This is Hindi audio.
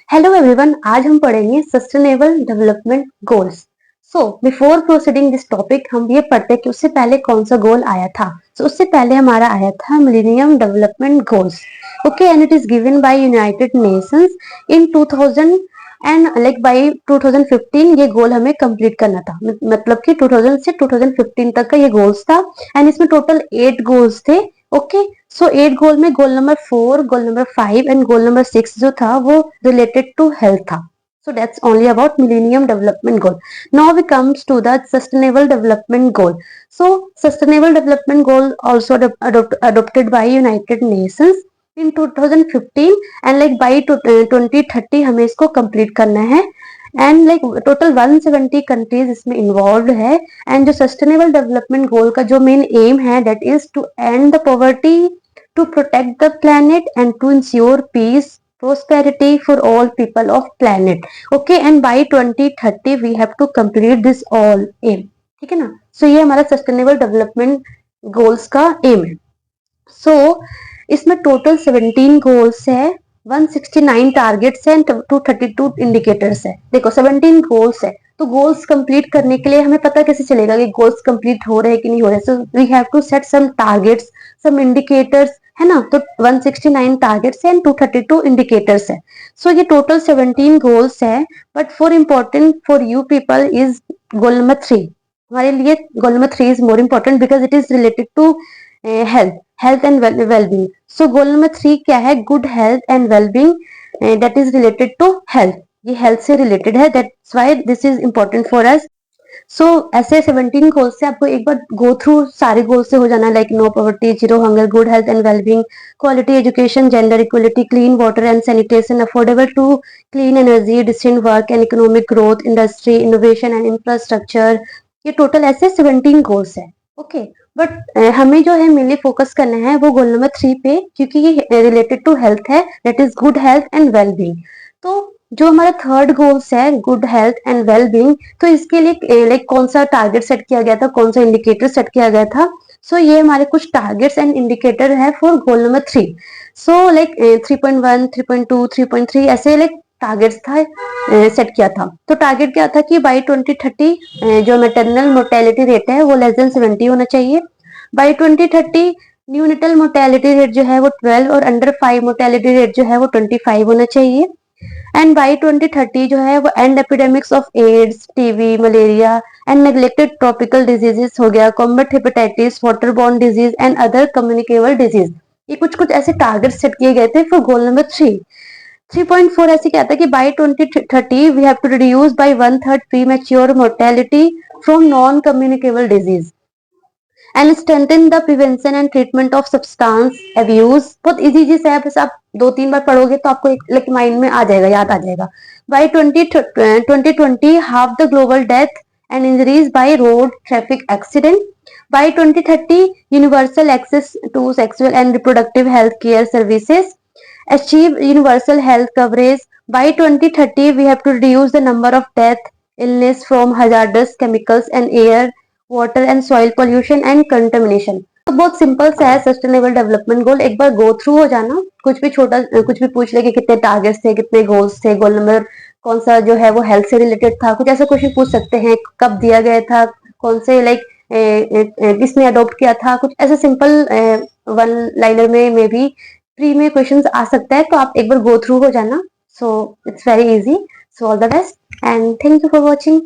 हेलो एवरीवन, आज हम पढ़ेंगे sustainable development goals. So before proceeding this topic हम ये पढ़ते हैं कि उससे पहले कौन सा गोल आया था। उससे पहले हमारा आया था millennium development goals. Okay, and it is given by United Nations in 2000 and like by 2015 ये गोल हमें कंप्लीट करना था। मतलब कि 2000 से 2015 तक का ये गोल्स था एंड इसमें टोटल 8 गोल्स थे। ओके, सो 8 गोल में goal number 4, goal number 5 and goal number 6 जो था वो रिलेटेड टू हेल्थ था। So that's only about Millennium Development Goal. Now we comes to the Sustainable Development Goal. So Sustainable Development Goal also adopted by United Nations in 2015 and like by 2030 हमें इसको complete करना है एंड लाइक टोटल 170 कंट्रीज इसमें इन्वॉल्व है। एंड जो सस्टेनेबल डेवलपमेंट गोल का जो मेन एम है that is to end the poverty, to protect the planet and to ensure peace prosperity for all people of planet. Okay, and by 2030 we have to complete this all aim. ठीक है ना। सो ये हमारा सस्टेनेबल डेवलपमेंट गोल्स का एम है। सो इसमें टोटल 17 गोल्स है, 169 टारगेट्स है, 232 इंडिकेटर्स है। देखो 17 गोल्स है तो गोल्स कंप्लीट करने के लिए हमें पता कैसे चलेगा कि गोल्स कंप्लीट हो रहे हैं कि नहीं हो रहे। So we have to set some targets, some indicators, है ना। तो 169 टारगेट्स है एंड 232 इंडिकेटर्स है। सो ये टोटल 17 गोल्स है, but for important for you people is goal number 3। हमारे लिए goal number 3 is more important because it is related to health and wellbeing. So goal number 3 क्या है? Good health and wellbeing, that is related to health. ये हेल्थ से रिलेटेड है, that's why this is important for us. So ऐसे 17 गोल्स से आपको एक बार गो थ्रू सारे गोल्स से हो जाना, like no poverty, zero hunger, good health and wellbeing, quality education, gender equality, clean water and sanitation, affordable to clean energy, decent work and economic growth, industry, innovation and infrastructure. ये टोटल ऐसे 17 गोल्स है। ओके, बट हमें जो है मेनली फोकस करना है वो गोल नंबर 3 पे, क्योंकि ये रिलेटेड टू हेल्थ है, that is good health and wellbeing. तो जो हमारा थर्ड गोल्स है गुड हेल्थ एंड वेलबींग, तो इसके लिए लाइक कौन सा टारगेट सेट किया गया था, कौन सा इंडिकेटर सेट किया गया था। सो ये हमारे कुछ टारगेट्स एंड इंडिकेटर है for goal number 3। So like 3.1, 3.2, 3.3 ऐसे लाइक टारगेट्स था सेट किया था। तो टारगेट क्या था कि बाई 2030 जो मैटरनल मोर्टेलिटी रेट है वो लेस देन 70 होना चाहिए। बाई 2030 न्यूनेटल मोर्टेलिटी रेट जो है वो 12 और अंडर 5 मोर्टेलिटी रेट जो है वो 25 होना चाहिए। एंड बाई 2030 जो है वो end epidemics of AIDS, TB, malaria and neglected tropical diseases हो गया, combat hepatitis, waterborne disease and other communicable disease. ये कुछ कुछ ऐसे टारगेट सेट किए गए थे फॉर गोल नंबर 3। 3.4 ऐसे क्या था कि by 2030 we have to reduce by 1/3 premature mortality from non communicable disease and strengthen the prevention and treatment of substance abuse. बहुत इजी चीज है, बस आप 2-3 बार पढ़ोगे तो आपको एक माइंड में आ जाएगा, याद आ जाएगा। By 2020 half the global death and injuries by road traffic accident. By 2030 universal access to sexual and reproductive health care services, achieve universal health coverage. By 2030 we have to reduce the number of death, illness from hazardous chemicals and air, water and soil pollution and contamination. तो बहुत सिंपल सा है सस्टेनेबल डेवलपमेंट गोल, एक बार गो थ्रू हो जाना। कुछ भी छोटा कुछ भी पूछ ले कि कितने टारगेट्स थे, कितने गोल्स थे, गोल नंबर कौन सा जो है वो हेल्थ से रिलेटेड था, कुछ ऐसा क्वेश्चन पूछ सकते हैं, कब दिया गया था, कौन से लाइक किसने अडॉप्ट किया था, कुछ ऐसे सिंपल वन लाइनर में मे बी प्री में क्वेश्चंस आ सकता है। तो आप एक बार गो थ्रू हो जाना। So it's very easy. So all the best and thank you for watching.